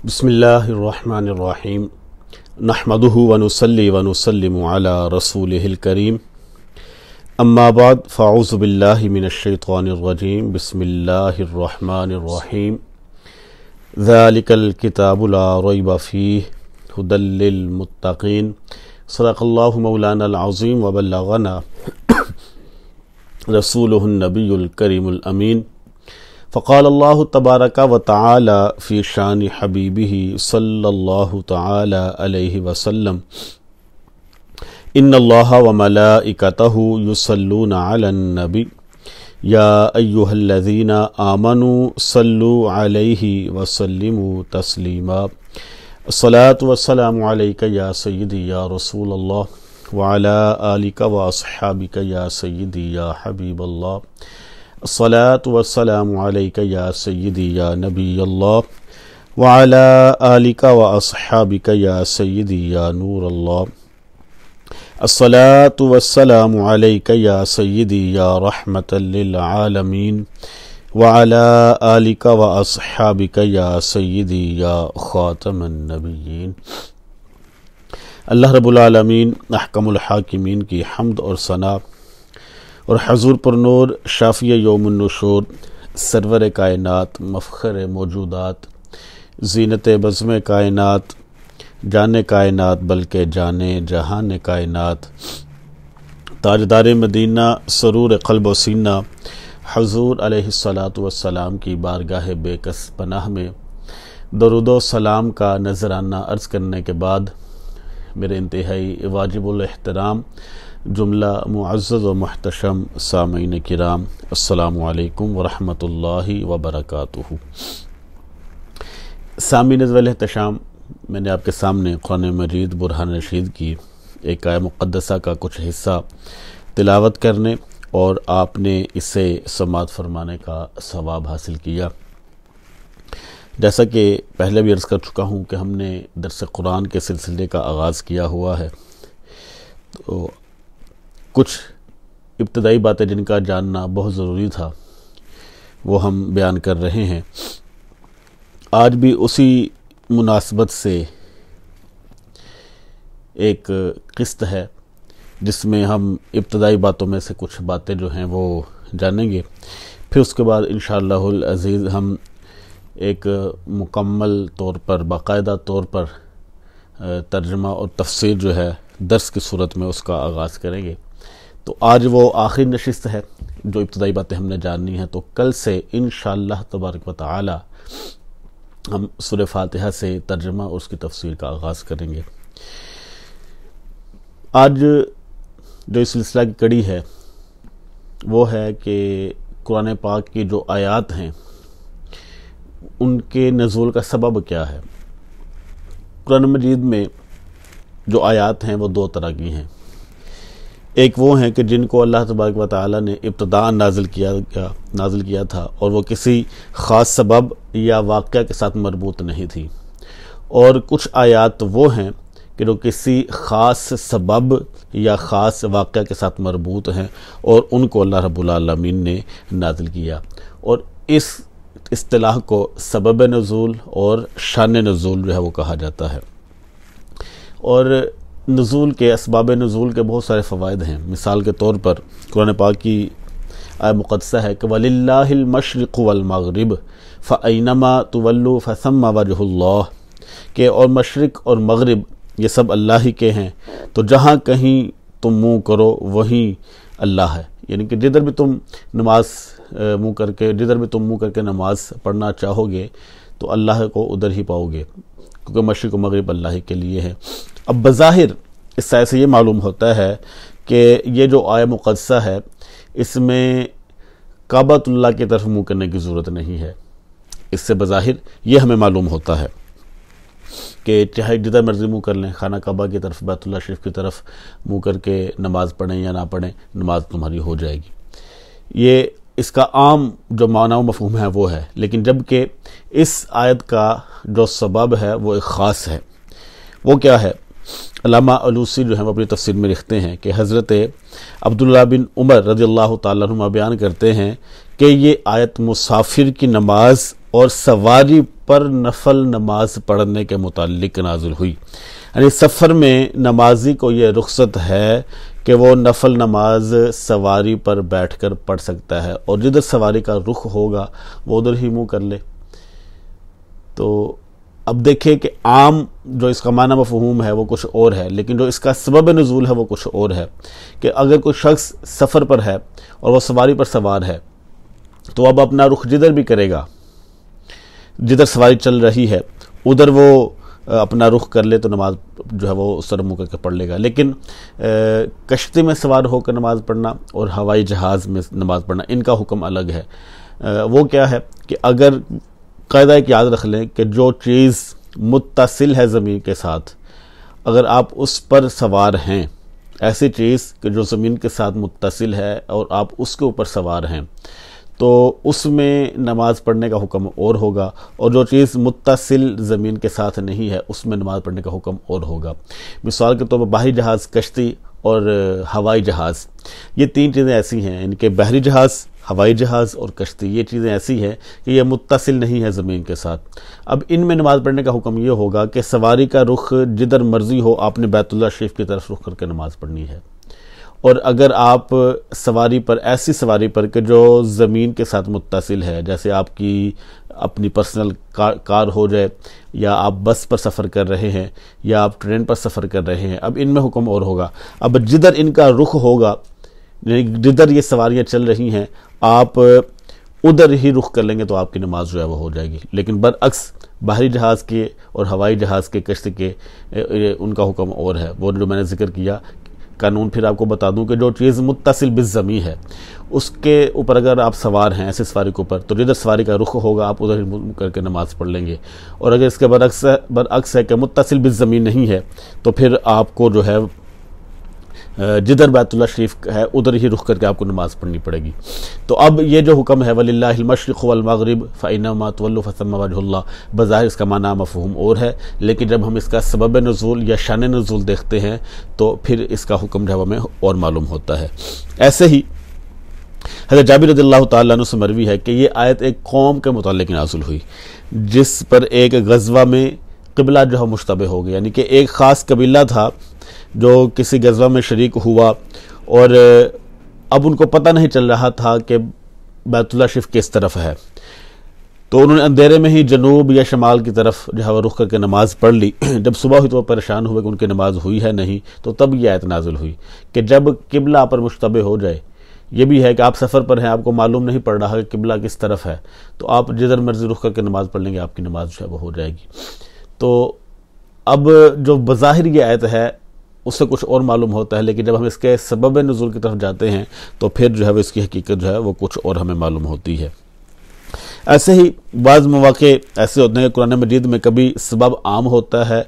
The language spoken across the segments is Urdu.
بسم اللہ الرحمن الرحیم نحمدہ ونصلی ونسلم علی رسولہ الکریم اما بعد فاعوذ باللہ من الشیطان الرجیم بسم اللہ الرحمن الرحیم ذالک الکتاب لا ریب فیہ ھدی للمتقین صدق اللہ مولانا العظیم وبلغنا رسولہ النبی الکریم الامین فقال اللہ تبارک و تعالی فی شان حبیبہ صلی اللہ تعالی علیہ وسلم ان اللہ وملائکتہ یصلون علی النبی یا ایہا الذین آمنوا صلوا علیہ وسلموا تسلیما الصلاۃ والسلام علیک یا سیدی یا رسول اللہ وعلی آلک واصحابک یا سیدی یا حبیب اللہ الصلاۃ والسلام علیک یا سیدی یا نبی اللہ وعلی آلک واصحابک یا سیدی یا نور اللہ الصلاۃ والسلام علیک یا سیدی یا رحمۃ للعالمین وعلی آلک واصحابک یا سیدی یا خاتم النبیین۔ اللہ رب العالمین احکم الحاکمین کی حمد اور ثنا اور حضور پر نور شافی یوم النشور سرور کائنات مفخر موجودات زینت بزم کائنات جان کائنات بلکہ جان جہان کائنات تاجدار مدینہ سرور قلب و سینہ حضور علیہ الصلاۃ والسلام کی بارگاہ بے کس پناہ میں درود و سلام کا نذرانہ عرض کرنے کے بعد میرے انتہائی واجب الاحترام جملہ معزز و محتشم سامعین کرام السلام علیکم ورحمۃ اللہ وبرکاتہ۔ سامعین ذوال احتشام، میں نے آپ کے سامنے قرآن مجید برہان رشید کی ایک آیہ مقدسہ کا کچھ حصہ تلاوت کرنے اور آپ نے اسے سماعت فرمانے کا ثواب حاصل کیا۔ جیسا کہ پہلے بھی عرض کر چکا ہوں کہ ہم نے درس قرآن کے سلسلے کا آغاز کیا ہوا ہے، تو کچھ ابتدائی باتیں جن کا جاننا بہت ضروری تھا وہ ہم بیان کر رہے ہیں۔ آج بھی اسی مناسبت سے ایک قسط ہے جس میں ہم ابتدائی باتوں میں سے کچھ باتیں جو ہیں وہ جانیں گے، پھر اس کے بعد انشاءاللہ العزیز ہم ایک مکمل طور پر باقاعدہ طور پر ترجمہ اور تفسیر جو ہے درس کی صورت میں اس کا آغاز کریں گے۔ تو آج وہ آخری نشست ہے جو ابتدائی باتیں ہم نے جاننی ہیں، تو کل سے انشاءاللہ تبارک و تعالی ہم سورہ فاتحہ سے ترجمہ اور اس کی تفسیر کا آغاز کریں گے۔ آج جو اس سلسلہ کی کڑی ہے وہ ہے کہ قرآن پاک کی جو آیات ہیں ان کے نزول کا سبب کیا ہے۔ قرآن مجید میں جو آیات ہیں وہ دو طرح کی ہیں، ایک وہ ہیں کہ جن کو اللہ تبارک و تعالی نے ابتداء نازل کیا تھا اور وہ کسی خاص سبب یا واقعہ کے ساتھ مربوط نہیں تھی، اور کچھ آیات وہ ہیں کہ جو کسی خاص سبب یا خاص واقعہ کے ساتھ مربوط ہیں اور ان کو اللہ رب العالمین نے نازل کیا، اور اس اصطلاح کو سبب نزول اور شان نزول جو ہے وہ کہا جاتا ہے۔ اور نزول کے اسباب نزول کے بہت سارے فوائد ہیں۔ مثال کے طور پر قرآن پاک کی آیہ مقدسہ ہے کہ وَلِلَّهِ الْمَشْرِقُ وَالْمَغْرِبُ فَأَيْنَمَا تُوَلُّوا فَثَمَّ وَجْهُ اللَّهِ کہ اور مشرق اور مغرب یہ سب اللہ ہی کے ہیں، تو جہاں کہیں تم منہ کرو وہیں اللہ ہے، یعنی کہ جدھر بھی تم منہ کر کے نماز پڑھنا چاہو گے تو اللہ کو ادھر ہی پاؤ گے، کیونکہ مشرق و مغرب اللہ ہی کے لیے ہے۔ اب بظاہر اس آیت سے یہ معلوم ہوتا ہے کہ یہ جو آیہ مقدسہ ہے اس میں کعبۃ اللہ کی طرف منہ کرنے کی ضرورت نہیں ہے۔ اس سے بظاہر یہ ہمیں معلوم ہوتا ہے کہ چاہے جدھر مرضی منہ کر لیں، خانہ کعبہ کی طرف، بیت اللہ شریف کی طرف منہ کر کے نماز پڑھیں یا نہ پڑھیں، نماز تمہاری ہو جائے گی۔ یہ اس کا عام جو معنی و مفہوم ہے وہ ہے، لیکن جبکہ اس آیت کا جو سبب ہے وہ ایک خاص ہے۔ وہ کیا ہے؟ علامہ علوسی جو ہیں وہ اپنی تفسیر میں لکھتے ہیں کہ حضرت عبداللہ بن عمر رضی اللہ تعالیٰ عنہ بیان کرتے ہیں کہ یہ آیت مسافر کی نماز اور سواری پر نفل نماز پڑھنے کے متعلق نازل ہوئی. یعنی سفر میں نمازی کو یہ رخصت ہے کہ وہ نفل نماز سواری پر بیٹھ کر پڑھ سکتا ہے، اور جدھر سواری کا رخ ہوگا وہ ادھر ہی منہ کر لے. تو اب دیکھیں کہ عام جو اس کا معنی مفہوم ہے وہ کچھ اور ہے، لیکن جو اس کا سبب نزول ہے وہ کچھ اور ہے. کہ اگر کوئی شخص سفر پر ہے اور وہ سواری پر سوار ہے تو اب اپنا رخ جدھر بھی کرے گا، جدھر سواری چل رہی ہے ادھر وہ اپنا رخ کر لے تو نماز جو ہے وہ اس طرح منہ کر کے پڑھ لے گا. لیکن کشتی میں سوار ہو کر نماز پڑھنا اور ہوائی جہاز میں نماز پڑھنا، ان کا حکم الگ ہے. وہ کیا ہے کہ اگر قاعدہ ایک یاد رکھ لیں کہ جو چیز متصل ہے زمین کے ساتھ، اگر آپ اس پر سوار ہیں، ایسی چیز کہ جو زمین کے ساتھ متصل ہے اور آپ اس کے اوپر سوار ہیں، تو اس میں نماز پڑھنے کا حکم اور ہوگا، اور جو چیز متصل زمین کے ساتھ نہیں ہے اس میں نماز پڑھنے کا حکم اور ہوگا. مثال کے طور پر بحری جہاز، کشتی اور ہوائی جہاز، یہ تین چیزیں ایسی ہیں، ان کے بحری جہاز، ہوائی جہاز اور کشتی، یہ چیزیں ایسی ہیں کہ یہ متصل نہیں ہے زمین کے ساتھ. اب ان میں نماز پڑھنے کا حکم یہ ہوگا کہ سواری کا رخ جدھر مرضی ہو آپ نے بیت اللہ شریف کی طرف رخ کر کے نماز پڑھنی ہے. اور اگر آپ سواری پر، ایسی سواری پر کہ جو زمین کے ساتھ متصل ہے، جیسے آپ کی اپنی پرسنل کار ہو جائے، یا آپ بس پر سفر کر رہے ہیں، یا آپ ٹرین پر سفر کر رہے ہیں، اب ان میں حکم اور ہوگا. اب جدھر ان کا رخ ہوگا، یعنی جدھر یہ سواریاں چل رہی ہیں، آپ ادھر ہی رخ کر لیں گے تو آپ کی نماز جو ہے وہ ہو جائے گی. لیکن برعکس بحری جہاز کے اور ہوائی جہاز کے، کشتی کے، ان کا حکم اور ہے. وہ جو میں نے ذکر کیا قانون پھر آپ کو بتا دوں کہ جو چیز متصل بالزمین ہے اس کے اوپر اگر آپ سوار ہیں، ایسے سواری کے اوپر، تو جدھر سواری کا رخ ہوگا آپ ادھر ہی کر کے نماز پڑھ لیں گے. اور اگر اس کے برعکس ہے کہ متصل بالزمین نہیں ہے تو پھر آپ کو جو ہے جدھر بیت اللہ شریف ہے ادھر ہی رخ کر کے آپ کو نماز پڑھنی پڑے گی. تو اب یہ جو حکم ہے وَلِلَّهِ الْمَشْرِقُ وَالْمَغْرِبُ فَإِنَّمَا تُوَلُّوا فَثَمَّ وَجْهُ اللَّهِ، بظاہر اس کا معنی مفہوم اور ہے، لیکن جب ہم اس کا سبب نزول یا شان نزول دیکھتے ہیں تو پھر اس کا حکم جو ہے ہمیں اور معلوم ہوتا ہے. ایسے ہی حضرت جابر رضی اللہ تعالیٰ عنہ سے مروی ہے کہ یہ آیت ایک قوم کے متعلق نازل ہوئی جس پر ایک غزوہ میں قبلہ جو ہے مشتبہ ہو گیا. یعنی کہ ایک خاص قبیلہ تھا جو کسی غزوہ میں شریک ہوا، اور اب ان کو پتہ نہیں چل رہا تھا کہ بیت اللہ شریف کس طرف ہے، تو انہوں نے اندھیرے میں ہی جنوب یا شمال کی طرف جو ہے وہ رخ کر کے نماز پڑھ لی. جب صبح ہوئی تو وہ پریشان ہوئے کہ ان کی نماز ہوئی ہے نہیں، تو تب یہ آیت نازل ہوئی کہ جب قبلہ پر مشتبہ ہو جائے، یہ بھی ہے کہ آپ سفر پر ہیں، آپ کو معلوم نہیں پڑ رہا کہ قبلہ کس طرف ہے، تو آپ جدھر مرضی رخ کر کے نماز پڑھ لیں گے، آپ کی نماز جو ہے وہ ہو جائے گی. تو اب جو بظاہر یہ آیت ہے اس سے کچھ اور معلوم ہوتا ہے، لیکن جب ہم اس کے سبب نزول کی طرف جاتے ہیں تو پھر جو ہے وہ اس کی حقیقت جو ہے وہ کچھ اور ہمیں معلوم ہوتی ہے. ایسے ہی بعض مواقع ایسے ہوتے ہیں کہ قرآن مجید میں کبھی سبب عام ہوتا ہے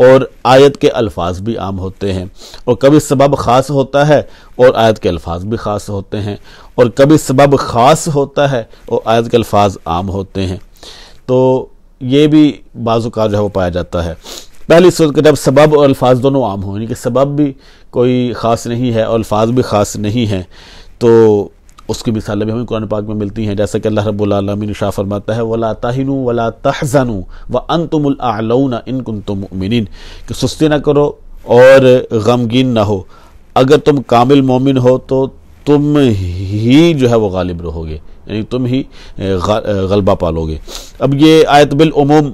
اور آیت کے الفاظ بھی عام ہوتے ہیں، اور کبھی سبب خاص ہوتا ہے اور آیت کے الفاظ بھی خاص ہوتے ہیں، اور کبھی سبب خاص ہوتا ہے اور آیت کے الفاظ عام ہوتے ہیں. تو یہ بھی بعض اوقات جو ہے وہ پایا جاتا ہے. پہلی صورت کہ جب سبب اور الفاظ دونوں عام ہوں، یعنی کہ سبب بھی کوئی خاص نہیں ہے اور الفاظ بھی خاص نہیں ہیں، تو اس کی مثالیں بھی ہمیں قرآن پاک میں ملتی ہیں. جیسا کہ اللہ رب العالمین ارشاد فرماتا ہے وَلَا تَهِنُوا وَلَا تَحْزَنُوا وَأَنْتُمُ الْأَعْلَوْنَ إِن كُنتُم مُؤْمِنِينَ، کہ سستی نہ کرو اور غمگین نہ ہو، اگر تم کامل مومن ہو تو تم ہی جو ہے وہ غالب رہو گے، یعنی تم ہی غلبہ پالو گے. اب یہ آیت بالعموم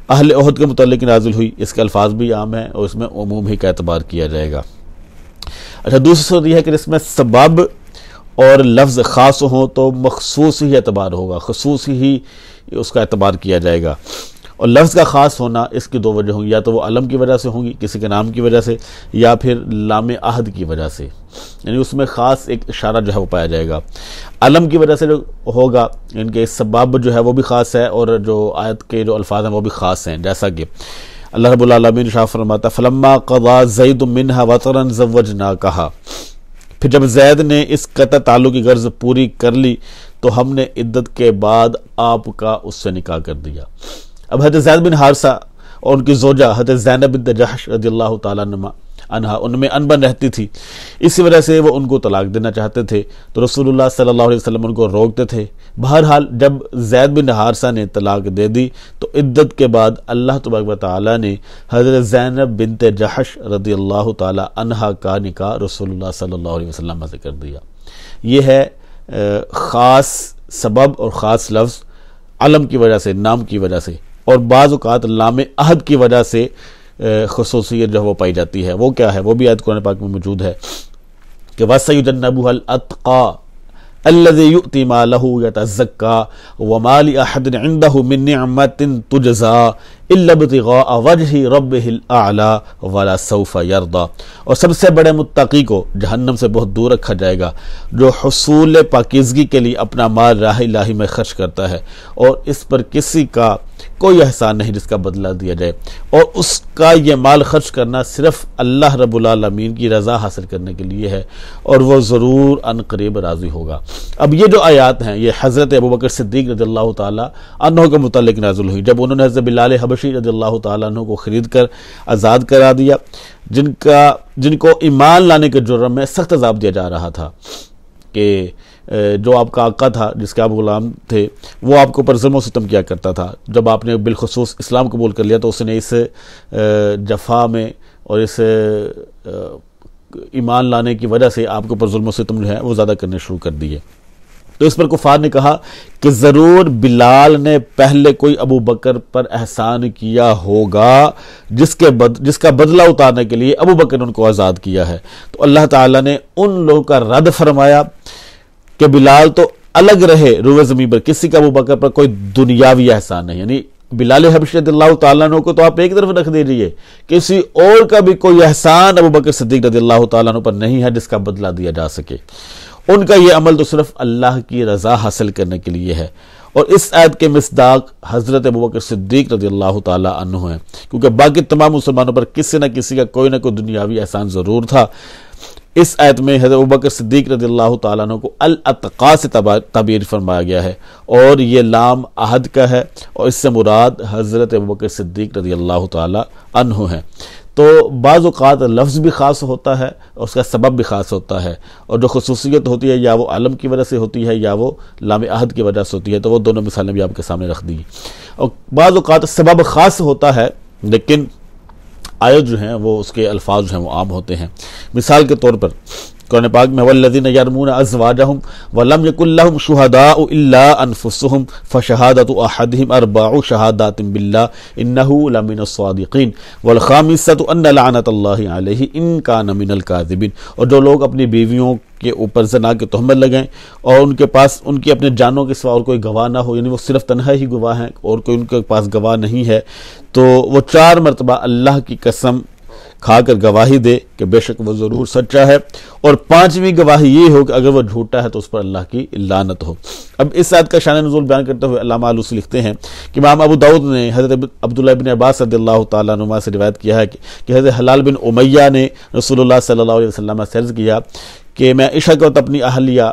اہل احد کے متعلق نازل ہوئی، اس کے الفاظ بھی عام ہیں اور اس میں عموم ہی کا اعتبار کیا جائے گا. اچھا، دوسری صورت یہ ہے کہ اس میں سبب اور لفظ خاص ہوں تو مخصوص ہی اعتبار ہوگا، خصوص ہی اس کا اعتبار کیا جائے گا. اور لفظ کا خاص ہونا اس کی دو وجہ ہوں گی، یا تو وہ علم کی وجہ سے ہوں گی، کسی کے نام کی وجہ سے، یا پھر لام عہد کی وجہ سے، یعنی اس میں خاص ایک اشارہ جو ہے وہ پایا جائے گا. علم کی وجہ سے جو ہوگا ان کے سبب جو ہے وہ بھی خاص ہے، اور جو آیت کے جو الفاظ ہیں وہ بھی خاص ہیں. جیسا کہ اللہ رب العالمین ارشاد فرماتا ہے فَلَمَّا قَضَىٰ زَيْدٌ مِّنْهَا وَطَرًا زَوَّجْنَاكَهَا، پھر جب زید نے اس قطع تعلق کی غرض پوری کر لی تو ہم نے عدت کے بعد آپ کا اس سے نکاح کر دیا. اب حضرت زید بن حارثہ اور ان کی زوجہ حضرت زینب بنت جحش رضی اللہ تعالیٰ عنہا ان میں انبن رہتی تھی، اسی وجہ سے وہ ان کو طلاق دینا چاہتے تھے، تو رسول اللہ صلی اللہ علیہ وسلم ان کو روکتے تھے۔ بہرحال جب زید بن حارثہ نے طلاق دے دی تو عدت کے بعد اللہ تبارک و تعالیٰ نے حضرت زینب بنت جحش رضی اللہ تعالی عنہا کا نکاح رسول اللہ صلی اللہ علیہ وسلم سے کر دیا۔ یہ ہے خاص سبب اور خاص لفظ علم کی وجہ سے، نام کی وجہ سے، اور بعض اوقات لام عہد کی وجہ سے خصوصیت جو وہ پائی جاتی ہے۔ وہ کیا ہے؟ وہ بھی آیت قرآن پاک میں موجود ہے کہ وَسَيُجَنَّبُهَا الْأَتْقَى الَّذِي يُؤْتِي مَالَهُ يَتَزَكَّى وَمَا لِأَحَدٍ عِندَهُ مِن نِّعْمَةٍ تُجْزَى إِلَّا ابْتِغَاءَ وَجْهِ رَبِّهِ الْأَعْلَى وَلَسَوْفَ يَرْضَى۔ اور سب سے بڑے متقی کو جہنم سے بہت دور رکھا جائے گا، جو حصول پاکیزگی کے لیے اپنا مال راہ الہی میں خرچ کرتا ہے اور اس پر کسی کا کوئی احسان نہیں جس کا بدلہ دیا جائے، اور اس کا یہ مال خرچ کرنا صرف اللہ رب العالمین کی رضا حاصل کرنے کے لیے ہے، اور وہ ضرور ان قریب راضی ہوگا۔ اب یہ جو آیات ہیں یہ حضرت ابوبکر صدیق رضی اللہ تعالیٰ عنہ کے متعلق نازل ہوئی، جب انہوں نے حضرت بلال حبشی رضی اللہ تعالیٰ عنہ کو خرید کر آزاد کرا دیا، جن کو ایمان لانے کے جرم میں سخت عذاب دیا جا رہا تھا کہ جو آپ کا آقا تھا جس کے آپ غلام تھے وہ آپ کو اوپر ظلم و ستم کیا کرتا تھا، جب آپ نے بالخصوص اسلام قبول کر لیا تو اس نے اس جفا میں اور اس ایمان لانے کی وجہ سے آپ کے اوپر ظلم و ستم جو ہے وہ زیادہ کرنے شروع کر دیے۔ تو اس پر کفار نے کہا کہ ضرور بلال نے پہلے کوئی ابو بکر پر احسان کیا ہوگا جس کا بدلہ اتارنے کے لیے ابو بکر نے ان کو آزاد کیا ہے۔ تو اللہ تعالیٰ نے ان لوگوں کا رد فرمایا کہ بلال تو الگ رہے روئے زمین پر، کسی کا ابو بکر پر کوئی دنیاوی احسان نہیں، یعنی بلال حبشی رضی اللہ تعالیٰ عنہ کو تو آپ ایک طرف رکھ دیجئے، کسی اور کا بھی کوئی احسان ابو بکر صدیق رضی اللہ تعالیٰ عنہ پر نہیں ہے جس کا بدلہ دیا جا سکے۔ ان کا یہ عمل تو صرف اللہ کی رضا حاصل کرنے کے لیے ہے، اور اس آیت کے مصداق حضرت ابوبکر صدیق رضی اللہ تعالی عنہ ہیں، کیونکہ باقی تمام مسلمانوں پر کسی نہ کسی کا کوئی نہ کوئی دنیاوی احسان ضرور تھا۔ اس آیت میں حضرت ابوبکر صدیق رضی اللہ تعالیٰ عنہ کو الاتقا سے تعبیر فرمایا گیا ہے، اور یہ لام عہد کا ہے، اور اس سے مراد حضرت ابوبکر صدیق رضی اللہ تعالیٰ عنہ ہیں۔ تو بعض اوقات لفظ بھی خاص ہوتا ہے اور اس کا سبب بھی خاص ہوتا ہے، اور جو خصوصیت ہوتی ہے یا وہ علم کی وجہ سے ہوتی ہے یا وہ لام عہد کی وجہ سے ہوتی ہے، تو وہ دونوں مثالیں بھی آپ کے سامنے رکھ دی۔ اور بعض اوقات سبب خاص ہوتا ہے لیکن آیت جو ہیں وہ اس کے الفاظ جو ہیں وہ عام ہوتے ہیں۔ مثال کے طور پر قرآن پاک میں والذین یرمون ازواجہم ولم یکن لہم شہداء الا انفسہم فشہادۃ احدہم اربع شہادات باللہ انہ لمن الصادقین والخامسۃ ان لعنۃ اللہ علیہ ان کان من الکاذبین۔ اور جو لوگ اپنی بیویوں کے اوپر زنا کی تہمت لگائیں اور ان کے پاس ان کی اپنے جانوں کے سوا اور کوئی گواہ نہ ہو، یعنی وہ صرف تنہا ہی گواہ ہیں اور کوئی ان کے پاس گواہ نہیں ہے، تو وہ 4 مرتبہ اللہ کی قسم کھا کر گواہی دے کہ بے شک وہ ضرور سچا ہے، اور 5ویں گواہی یہ ہو کہ اگر وہ جھوٹا ہے تو اس پر اللہ کی لعنت ہو۔ اب اس آیت کا شان نزول بیان کرتے ہوئے علامہ آلوسی لکھتے ہیں کہ امام ابو داؤد نے حضرت عبداللہ ابن عباس رضی اللہ تعالیٰ عنہ سے روایت کیا ہے کہ حضرت حلال بن امیہ نے رسول اللہ صلی اللہ علیہ وسلم سے عرض کیا کہ میں عشاء کے وقت اپنی اہلیہ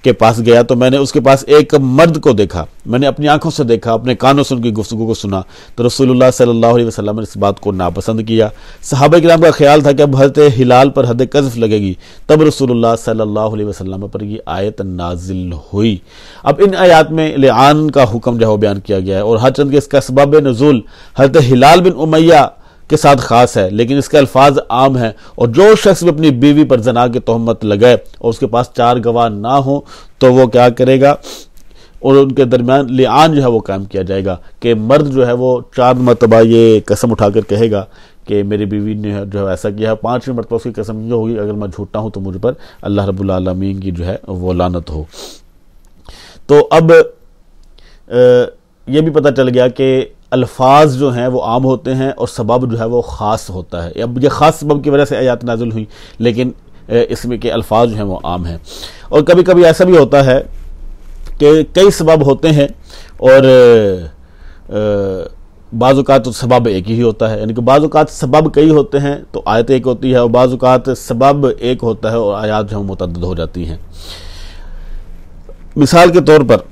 کے پاس گیا تو میں نے اس کے پاس ایک مرد کو دیکھا، میں نے اپنی آنکھوں سے دیکھا، اپنے کانوں سے ان کی گفتگو کو سنا، تو رسول اللہ صلی اللہ علیہ وسلم نے اس بات کو ناپسند کیا۔ صحابہ کرام کا خیال تھا کہ اب حضرت ہلال پر حد قذف لگے گی، تب رسول اللہ صلی اللہ علیہ وسلم پر یہ آیت نازل ہوئی۔ اب ان آیات میں لعان کا حکم جو ہے بیان کیا گیا ہے، اور ہر چند کے اس کا اسباب نزول حضرت ہلال بن امیہ کے ساتھ خاص ہے، لیکن اس کے الفاظ عام ہیں، اور جو شخص بھی اپنی بیوی پر زنا کی تہمت لگائے اور اس کے پاس 4 گواہ نہ ہوں تو وہ کیا کرے گا، اور ان کے درمیان لعان جو ہے وہ قائم کیا جائے گا کہ مرد جو ہے وہ 4 مرتبہ یہ قسم اٹھا کر کہے گا کہ میری بیوی نے جو ہے ایسا کیا ہے، 5ویں مرتبہ اس کی قسم یہ ہوگی اگر میں جھوٹا ہوں تو مجھ پر اللہ رب العالمین کی جو ہے وہ لعنت ہو۔ تو اب یہ بھی پتہ چل گیا کہ الفاظ جو ہیں وہ عام ہوتے ہیں اور سبب جو ہے وہ خاص ہوتا ہے۔ اب یہ خاص سبب کی وجہ سے آیات نازل ہوئی، لیکن اس میں کے الفاظ جو ہیں وہ عام ہیں۔ اور کبھی کبھی ایسا بھی ہوتا ہے کہ کئی سبب ہوتے ہیں اور بعض اوقات تو سبب ایک ہی ہوتا ہے، یعنی کہ بعض اوقات سبب کئی ہوتے ہیں تو آیت ایک ہوتی ہے، اور بعض اوقات سبب ایک ہوتا ہے اور آیات جو ہیں متعدد ہو جاتی ہیں۔ مثال کے طور پر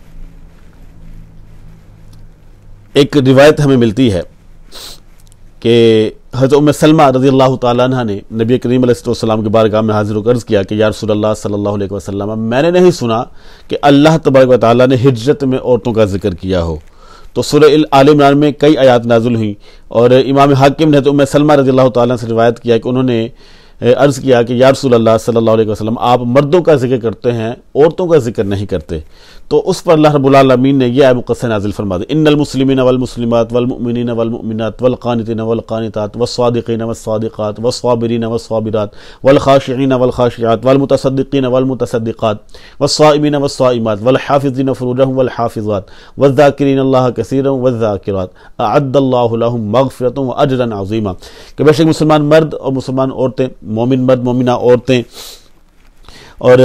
ایک روایت ہمیں ملتی ہے کہ حضرت ام سلمہ رضی اللہ تعالیٰ عنہ نے نبی کریم علیہ السلام کی بارگاہ میں حاضر ہو کر عرض کیا کہ یا رسول اللہ صلی اللہ علیہ وسلم، میں نے نہیں سنا کہ اللہ تبارک و تعالیٰ نے ہجرت میں عورتوں کا ذکر کیا ہو۔ تو سورہ آل عمران میں کئی آیات نازل ہوئیں، اور امام حاکم نے ام سلمہ رضی اللہ تعالیٰ سے روایت کیا کہ انہوں نے عرض کیا کہ یا رسول اللہ صلی اللہ علیہ وسلم، آپ مردوں کا ذکر کرتے ہیں، عورتوں کا ذکر نہیں کرتے۔ تو اس پر اللہ رب العالمین نے یہ آیت مقدسہ نازل فرما دی، ان المسلمین والمسلمات والمؤمنین والمؤمنات والقانتین والقانتات والصادقین والصادقات والصابرین والصابرات والخاشعین والخاشعات والمتصدقین والمتصدقات والصائمین والصائمات والحافظین فروجهم والحافظات والذاکرین اللہ کثیرا والذاکرات اعد اللہ لهم مغفرۃ واجرا عظیما، کہ بے شک مسلمان مرد اور مسلمان عورتیں، مومن مرد مومنہ عورتیں، اور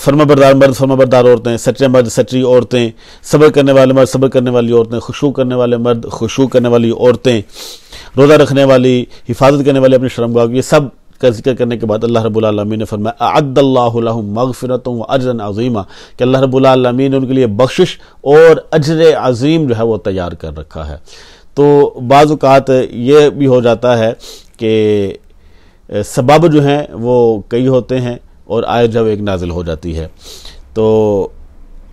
فرما بردار مرد فرما بردار عورتیں، سچے مرد سچی عورتیں، صبر کرنے والے مرد صبر کرنے والی عورتیں، خشوع کرنے والے مرد خشوع کرنے والی عورتیں، روزہ رکھنے والی، حفاظت کرنے والی اپنی شرمگاہ، یہ سب کا ذکر کرنے کے بعد اللہ رب العالمین نے فرمایا اعد اللہ لہم مغفرۃ واجرا عظیما، کہ اللہ رب العالمین نے ان کے لیے بخشش اور اجر عظیم جو ہے وہ تیار کر رکھا ہے۔ تو بعض اوقات یہ بھی ہو جاتا ہے کہ سبب جو ہیں وہ کئی ہوتے ہیں اور آیت جو ایک نازل ہو جاتی ہے، تو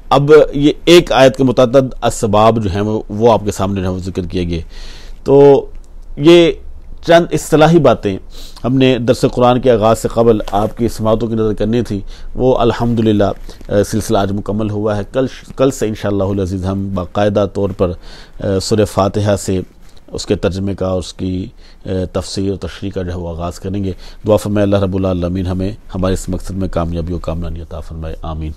اب یہ ایک آیت کے متعدد اسباب جو ہیں وہ آپ کے سامنے جو ہے وہ ذکر کیے گئے۔ تو یہ چند اصطلاحی باتیں ہم نے درس قرآن کے آغاز سے قبل آپ کی سماعتوں کی نظر کرنی تھی، وہ الحمدللہ سلسلہ آج مکمل ہوا ہے۔ کل سے انشاءاللہ العزیز ہم باقاعدہ طور پر سورہ فاتحہ سے اس کے ترجمے کا، اس کی تفسیر و تشریح کا جو ہے وہ آغاز کریں گے۔ دعا فرمائے اللہ رب العالمین ہمیں ہمارے اس مقصد میں کامیابی و کامرانی عطا فرمائے، آمین۔